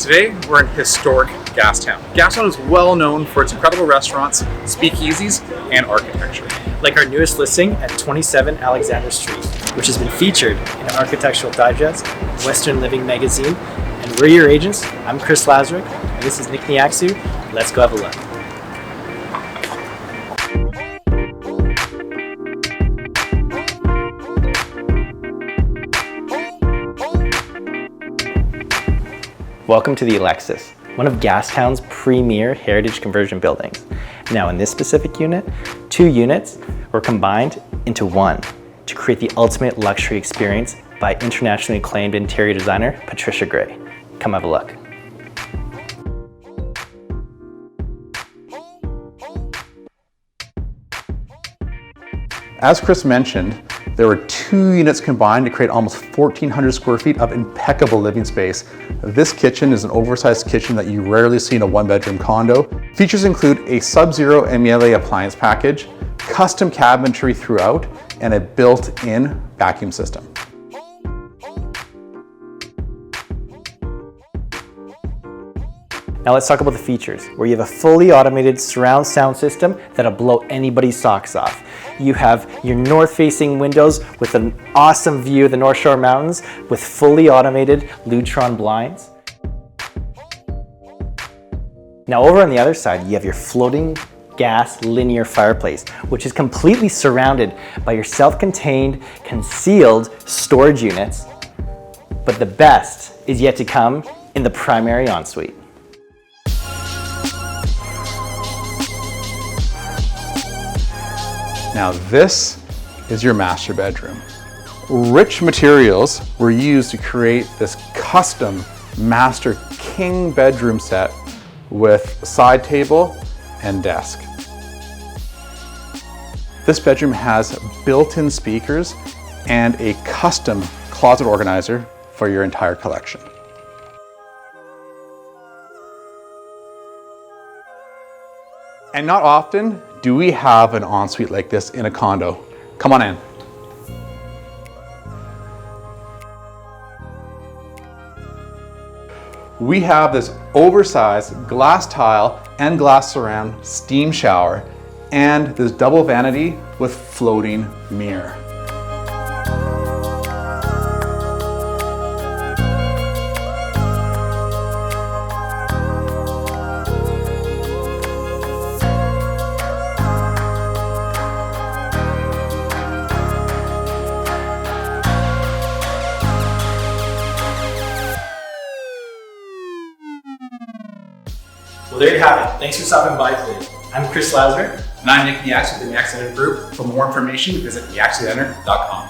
Today, we're in historic Gastown. Gastown is well known for its incredible restaurants, speakeasies, and architecture. Like our newest listing at 27 Alexander Street, which has been featured in Architectural Digest, Western Living Magazine, and we're your agents. I'm Kris Lazaruk, and this is Neacsu. Let's go have a look. Welcome to the Alexis, one of Gastown's premier heritage conversion buildings. Now in this specific unit, 2 units were combined into one to create the ultimate luxury experience by internationally acclaimed interior designer, Patricia Gray. Come have a look. As Kris mentioned, there were 2 units combined to create almost 1,400 square feet of impeccable living space. This kitchen is an oversized kitchen that you rarely see in a 1-bedroom condo. Features include a Sub-Zero Emiele appliance package, custom cabinetry throughout, and a built-in vacuum system. Now let's talk about the features, where you have a fully automated surround sound system that'll blow anybody's socks off. You have your north-facing windows with an awesome view of the North Shore Mountains with fully automated Lutron blinds. Now over on the other side, you have your floating gas linear fireplace, which is completely surrounded by your self-contained, concealed storage units. But the best is yet to come in the primary ensuite. Now this is your master bedroom. Rich materials were used to create this custom master king bedroom set with side table and desk. This bedroom has built-in speakers and a custom closet organizer for your entire collection. And not often do we have an ensuite like this in a condo. Come on in. We have this oversized glass tile and glass surround steam shower and this double vanity with floating mirror. Well, there you have it. Thanks for stopping by today. I'm Kris Lazaruk. And I'm Neacsu with the Neacsu Group. For more information, visit neacsucenter.com.